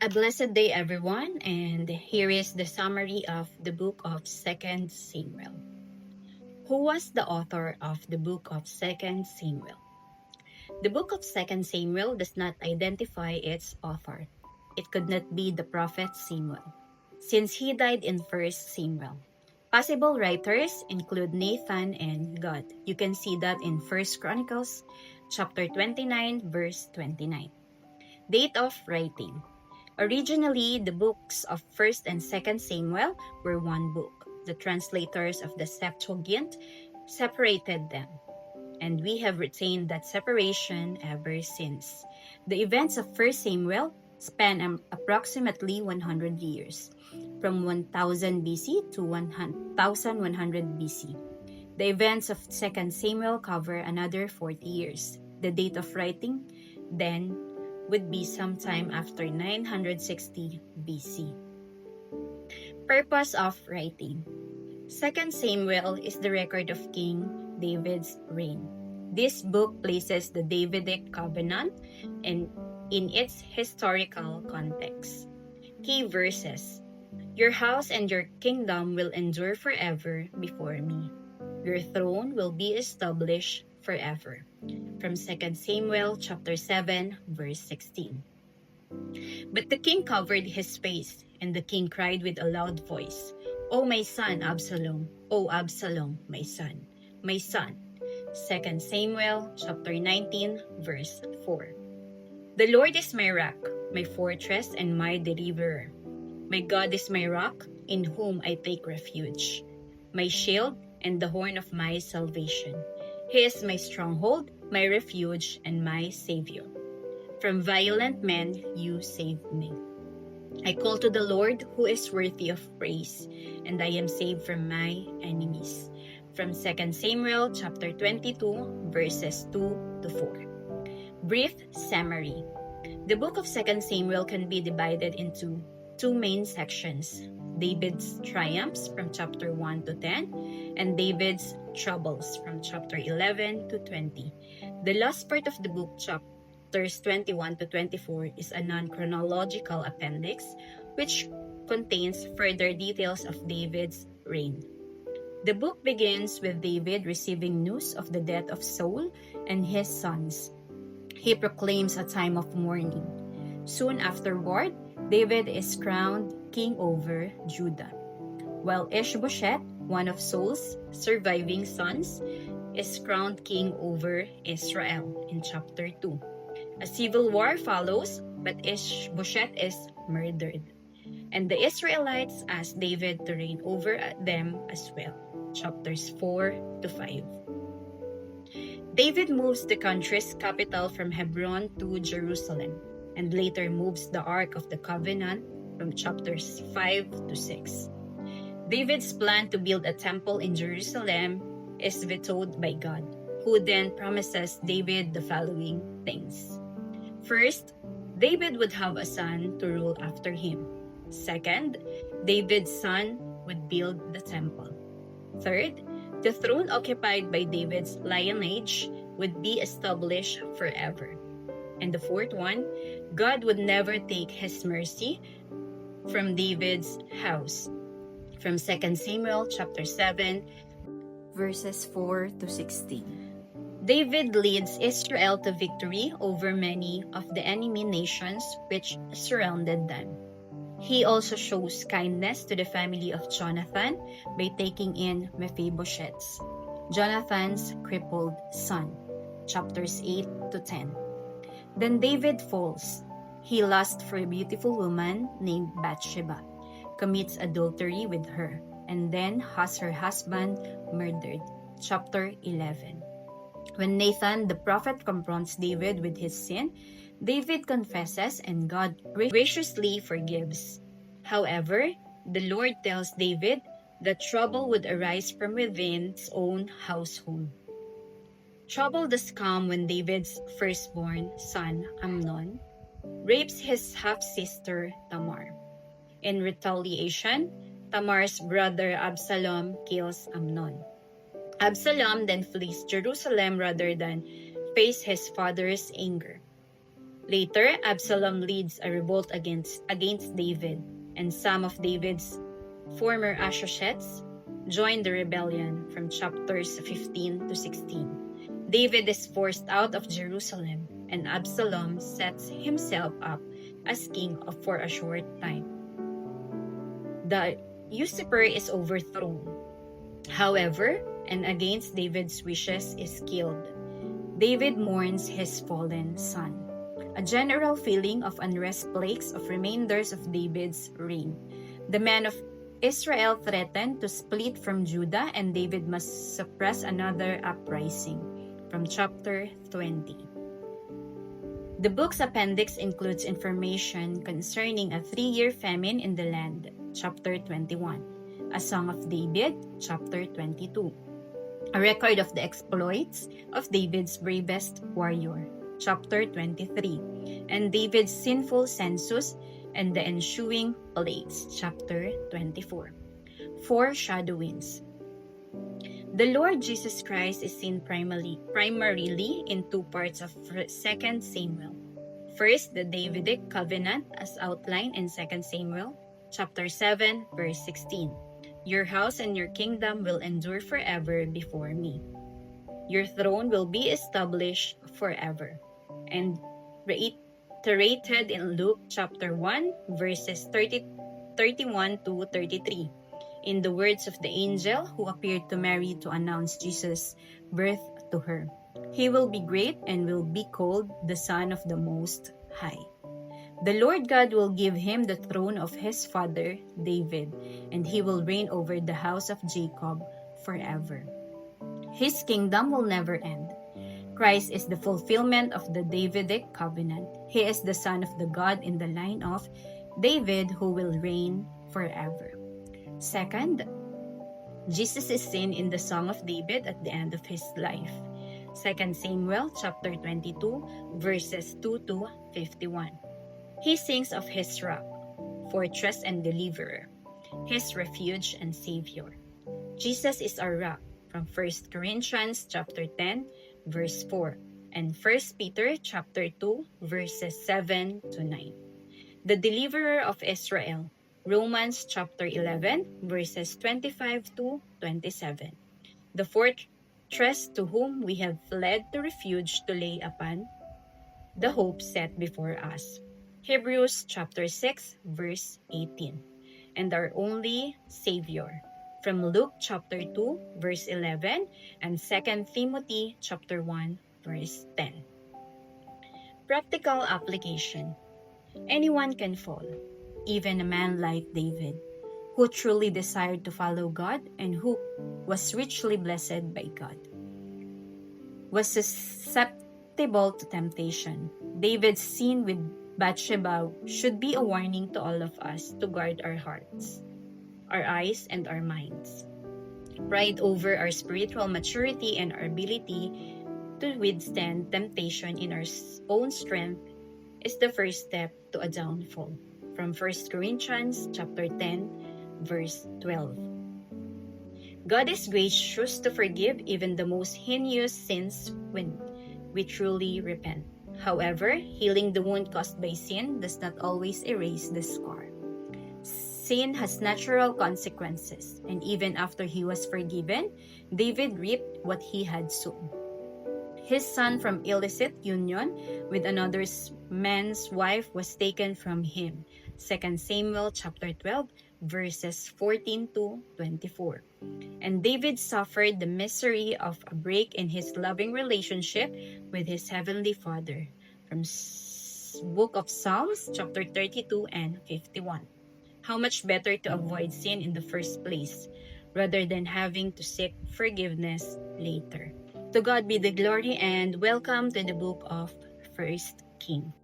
A blessed day, everyone, and here is the summary of the book of 2nd Samuel. Who was the author of the book of 2nd Samuel? The book of 2nd Samuel does not identify its author. It could not be the prophet Samuel, since he died in 1st Samuel. Possible writers include Nathan and God. You can see that in 1st Chronicles chapter 29, verse 29. Date of writing. Originally, the books of 1st and 2nd Samuel were one book. The translators of the Septuagint separated them, and we have retained that separation ever since. The events of 1st Samuel span approximately 100 years, from 1000 BC to 1100 BC. The events of 2nd Samuel cover another 40 years. The date of writing, then, would be sometime after 960 BC. Purpose of writing. 2nd Samuel is the record of King David's reign. This book places the Davidic covenant in its historical context. Key verses. Your house and your kingdom will endure forever before me. Your throne will be established forever. From 2nd Samuel chapter 7, verse 16. But the king covered his face, and the king cried with a loud voice, O my son Absalom, O Absalom, my son, my son. 2nd Samuel chapter 19, verse 4. The Lord is my rock, my fortress, and my deliverer. My God is my rock, in whom I take refuge, my shield and the horn of my salvation. He is my stronghold, my refuge, and my Savior. From violent men you saved me. I call to the Lord, who is worthy of praise, and I am saved from my enemies. From 2nd Samuel chapter 22, verses 2 to 4. Brief summary. The book of 2nd Samuel can be divided into two main sections: David's triumphs from chapter 1 to 10, and David's troubles from chapter 11 to 20. The last part of the book, chapters 21 to 24, is a non-chronological appendix which contains further details of David's reign. The book begins with David receiving news of the death of Saul and his sons. He proclaims a time of mourning. Soon afterward, David is crowned king over Judah, while Ishbosheth, one of Saul's surviving sons, is crowned king over Israel in chapter 2. A civil war follows, but Ishbosheth is murdered, and the Israelites ask David to reign over them as well, chapters 4 to 5. David moves the country's capital from Hebron to Jerusalem, and later moves the Ark of the Covenant from chapters 5 to 6. David's plan to build a temple in Jerusalem is vetoed by God, who then promises David the following things. First, David would have a son to rule after him. Second, David's son would build the temple. Third, the throne occupied by David's lineage would be established forever. And the fourth one, God would never take his mercy from David's house. From 2nd Samuel chapter 7, verses 4 to 16. David leads Israel to victory over many of the enemy nations which surrounded them. He also shows kindness to the family of Jonathan by taking in Mephibosheth, Jonathan's crippled son. Chapters 8 to 10. Then David falls. He lusts for a beautiful woman named Bathsheba, commits adultery with her, and then has her husband murdered. Chapter 11. When Nathan the prophet confronts David with his sin, David confesses and God graciously forgives. However, the Lord tells David that trouble would arise from within his own household. Trouble does come when David's firstborn son, Amnon, rapes his half-sister, Tamar. In retaliation, Tamar's brother Absalom kills Amnon. Absalom then flees Jerusalem rather than face his father's anger. Later, Absalom leads a revolt against David, and some of David's former associates join the rebellion from chapters 15 to 16. David is forced out of Jerusalem, and Absalom sets himself up as king for a short time. The usurper is overthrown, however, and against David's wishes is killed. David mourns his fallen son. A general feeling of unrest plagues of remainders of David's reign. The men of Israel threatened to split from Judah, and David must suppress another uprising. From chapter 20. The book's appendix includes information concerning a 3-year famine in the land, chapter 21. A Song of David, chapter 22. A record of the exploits of David's bravest warrior, chapter 23, and David's sinful census and the ensuing plagues, chapter 24. Foreshadowings. The Lord Jesus Christ is seen primarily in two parts of 2 Samuel. First, the Davidic covenant as outlined in 2 Samuel, chapter 7, verse 16. Your house and your kingdom will endure forever before me. Your throne will be established forever. And reiterated in Luke chapter 1, verses 31 to 33. In the words of the angel who appeared to Mary to announce Jesus' birth to her. He will be great and will be called the Son of the Most High. The Lord God will give him the throne of his father David, and he will reign over the house of Jacob forever. His kingdom will never end. Christ is the fulfillment of the Davidic covenant. He is the son of the God in the line of David who will reign forever. Second, Jesus is seen in the Song of David at the end of his life. 2 Samuel chapter 22, verses 2 to 51. He sings of his rock, fortress and deliverer, his refuge and savior. Jesus is our rock, from 1 Corinthians chapter 10, verse 4, and 1 Peter chapter 2, verses 7 to 9. The deliverer of Israel, Romans chapter 11, verses 25 to 27. The fortress to whom we have fled to refuge to lay upon the hope set before us. Hebrews chapter 6, verse 18. And our only Savior. From Luke chapter 2, verse 11, and 2 Timothy chapter 1, verse 10. Practical application. Anyone can fall. Even a man like David, who truly desired to follow God and who was richly blessed by God, was susceptible to temptation. David's sin with Bathsheba should be a warning to all of us to guard our hearts, our eyes, and our minds. Pride over our spiritual maturity and our ability to withstand temptation in our own strength is the first step to a downfall. From 1 Corinthians chapter 10, verse 12. God is gracious to forgive even the most heinous sins when we truly repent. However, healing the wound caused by sin does not always erase the scar. Sin has natural consequences, and even after he was forgiven, David reaped what he had sown. His son from illicit union with another man's wife was taken from him. 2 Samuel chapter 12, verses 14 to 24. And David suffered the misery of a break in his loving relationship with his heavenly Father. From Book of Psalms chapter 32 and 51. How much better to avoid sin in the first place, rather than having to seek forgiveness later. To God be the glory, and welcome to the book of 1 Kings.